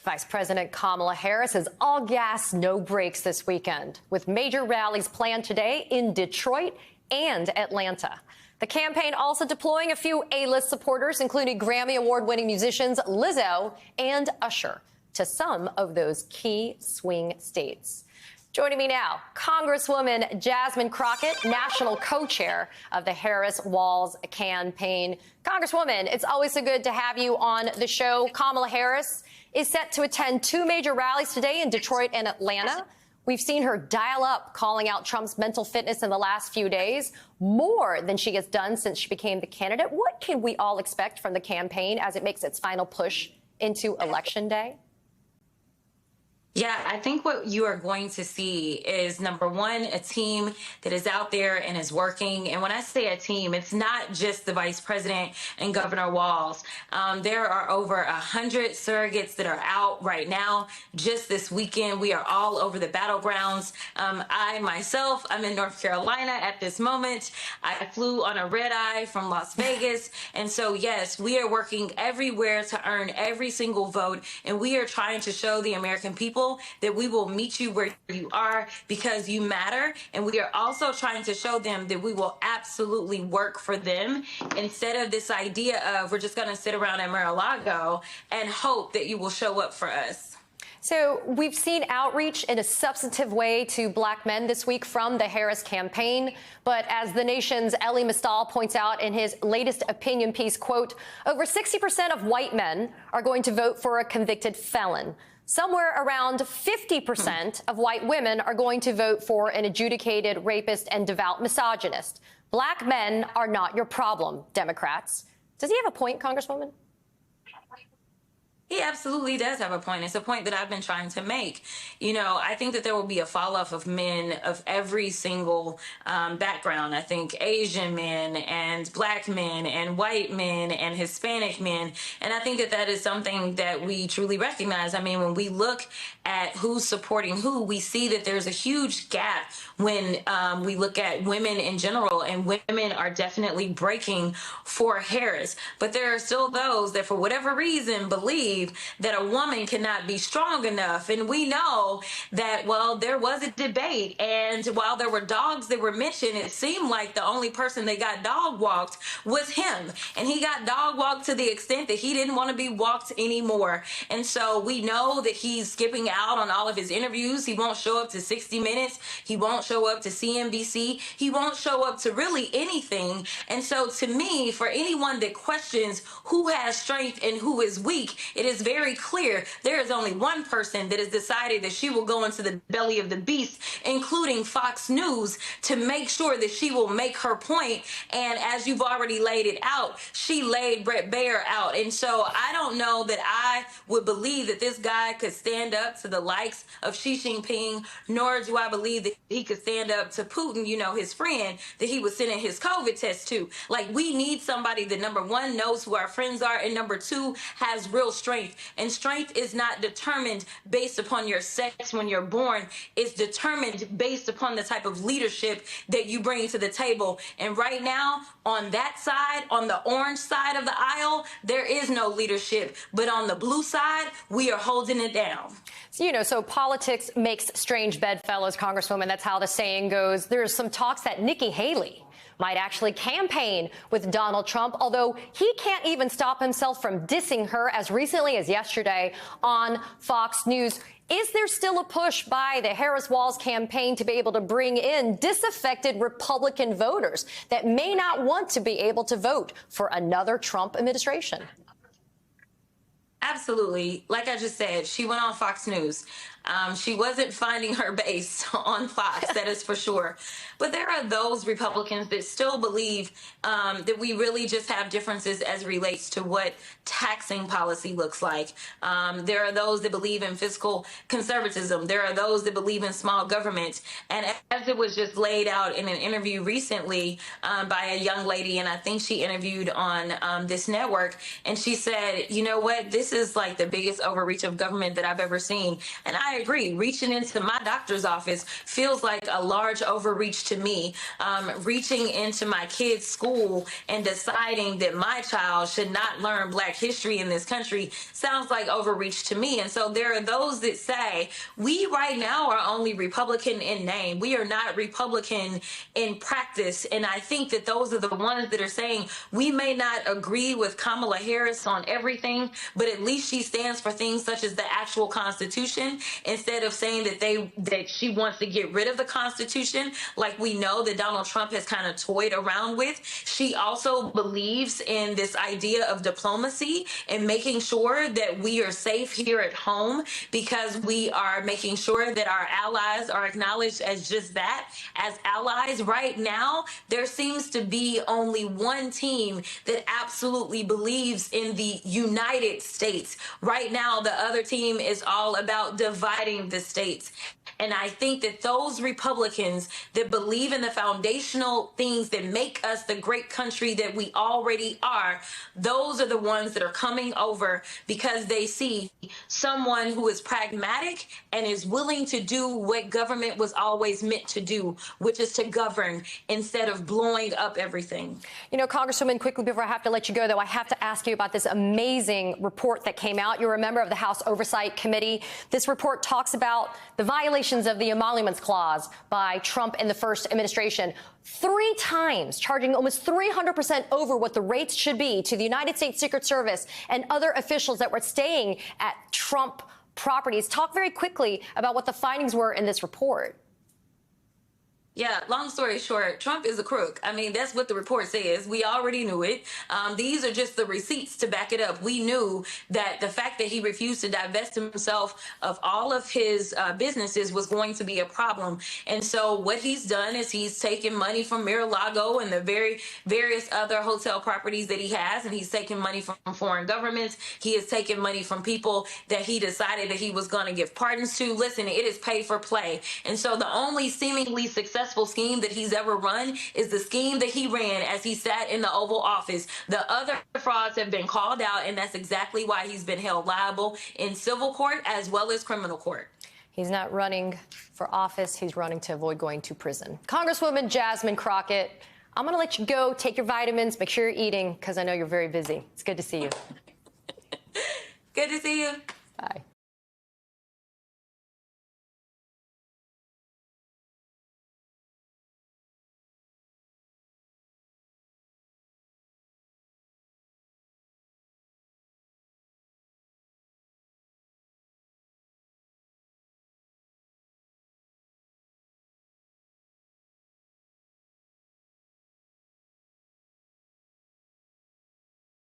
Vice President Kamala Harris is all gas, no brakes this weekend, with major rallies planned today in Detroit and Atlanta. The campaign also deploying a few A-list supporters, including Grammy Award-winning musicians Lizzo and Usher, to some of those key swing states. Joining me now, Congresswoman Jasmine Crockett, national co-chair of the Harris-Walz campaign. Congresswoman, it's always so good to have you on the show. Kamala Harris is set to attend two major rallies today in Detroit and Atlanta. We've seen her dial up, calling out Trump's mental fitness in the last few days, more than she has done since she became the candidate. What can we all expect from the campaign as it makes its final push into Election Day? Yeah, I think what you are going to see is, number one, a team that is out there and is working. And when I say a team, it's not just the vice president and Governor Walz. There are over 100 surrogates that are out right now. Just this weekend, we are all over the battlegrounds. I myself, I'm in North Carolina at this moment. I flew on a red eye from Las Vegas. And so, yes, we are working everywhere to earn every single vote. And we are trying to show the American people that we will meet you where you are because you matter. And we are also trying to show them that we will absolutely work for them instead of this idea of we're just going to sit around at Mar-a-Lago and hope that you will show up for us. So we've seen outreach in a substantive way to black men this week from the Harris campaign. But as the nation's Elie Mystal points out in his latest opinion piece, quote, over 60% of white men are going to vote for a convicted felon. Somewhere around 50% of white women are going to vote for an adjudicated rapist and devout misogynist. Black men are not your problem, Democrats. Does he have a point, Congresswoman? He absolutely does have a point. It's a point that I've been trying to make. You know, I think that there will be a fall off of men of every single background. I think Asian men and black men and white men and Hispanic men. And I think that that is something that we truly recognize. I mean, when we look at who's supporting who, we see that there's a huge gap when we look at women in general, and women are definitely breaking for Harris. But there are still those that for whatever reason believe that a woman cannot be strong enough. And we know that, well, there was a debate, and while there were dogs that were mentioned, it seemed like the only person that got dog walked was him. And he got dog walked to the extent that he didn't want to be walked anymore. And so we know that he's skipping out on all of his interviews. He won't show up to 60 Minutes. He won't show up to CNBC. He won't show up to really anything. And so to me, for anyone that questions who has strength and who is weak, it is very clear there is only one person that has decided that she will go into the belly of the beast, including Fox News, to make sure that she will make her point. And as you've already laid it out, she laid Bret Baier out. And so I don't know that I would believe that this guy could stand up to the likes of Xi Jinping, nor do I believe that he could stand up to Putin, you know, his friend that he was sending his COVID test to. Like, we need somebody that, number one, knows who our friends are, and number two, has real strength. And strength is not determined based upon your sex when you're born. It's determined based upon the type of leadership that you bring to the table. And right now, on that side, on the orange side of the aisle, there is no leadership. But on the blue side, we are holding it down. So, you know, so politics makes strange bedfellows, Congresswoman. That's how the saying goes. There's some talks that Nikki Haley might actually campaign with Donald Trump, although he can't even stop himself from dissing her as recently as yesterday on Fox News. Is there still a push by the Harris-Walz campaign to be able to bring in disaffected Republican voters that may not want to be able to vote for another Trump administration? Absolutely. Like I just said, she went on Fox News. She wasn't finding her base on Fox, that is for sure. But there are those Republicans that still believe that we really just have differences as it relates to what taxing policy looks like. There are those that believe in fiscal conservatism. There are those that believe in small government. And as it was just laid out in an interview recently by a young lady, and I think she interviewed on this network, and she said, you know what, this is like the biggest overreach of government that I've ever seen. And I I agree. Reaching into my doctor's office feels like a large overreach to me. Reaching into my kid's school and deciding that my child should not learn Black history in this country sounds like overreach to me. And so there are those that say we right now are only Republican in name. We are not Republican in practice. And I think that those are the ones that are saying we may not agree with Kamala Harris on everything, but at least she stands for things such as the actual Constitution, instead of saying that she wants to get rid of the Constitution, like we know that Donald Trump has kind of toyed around with. She also believes in this idea of diplomacy and making sure that we are safe here at home, because we are making sure that our allies are acknowledged as just that, as allies. Right now, there seems to be only one team that absolutely believes in the United States. Right now, the other team is all about dividing the states. And I think that those Republicans that believe in the foundational things that make us the great country that we already are, those are the ones that are coming over because they see someone who is pragmatic and is willing to do what government was always meant to do, which is to govern instead of blowing up everything. You know, Congresswoman, quickly before I have to let you go, though, I have to ask you about this amazing report that came out. You're a member of the House Oversight Committee. This report talks about the violations of the Emoluments Clause by Trump in the first administration. 3 times, charging almost 300% over what the rates should be to the United States Secret Service and other officials that were staying at Trump properties. Talk very quickly about what the findings were in this report. Yeah, long story short, Trump is a crook. I mean, that's what the report says. We already knew it. These are just the receipts to back it up. We knew that the fact that he refused to divest himself of all of his businesses was going to be a problem. And so what he's done is he's taken money from Mar-a-Lago and the various other hotel properties that he has, and he's taken money from foreign governments. He has taken money from people that he decided that he was going to give pardons to. Listen, it is pay for play. And so the only seemingly successful scheme that he's ever run is the scheme that he ran as he sat in the Oval Office. The other frauds have been called out, and that's exactly why he's been held liable in civil court as well as criminal court. He's not running for office. He's running to avoid going to prison. Congresswoman Jasmine Crockett, I'm going to let you go. Take your vitamins. Make sure you're eating, because I know you're very busy. It's good to see you. Good to see you.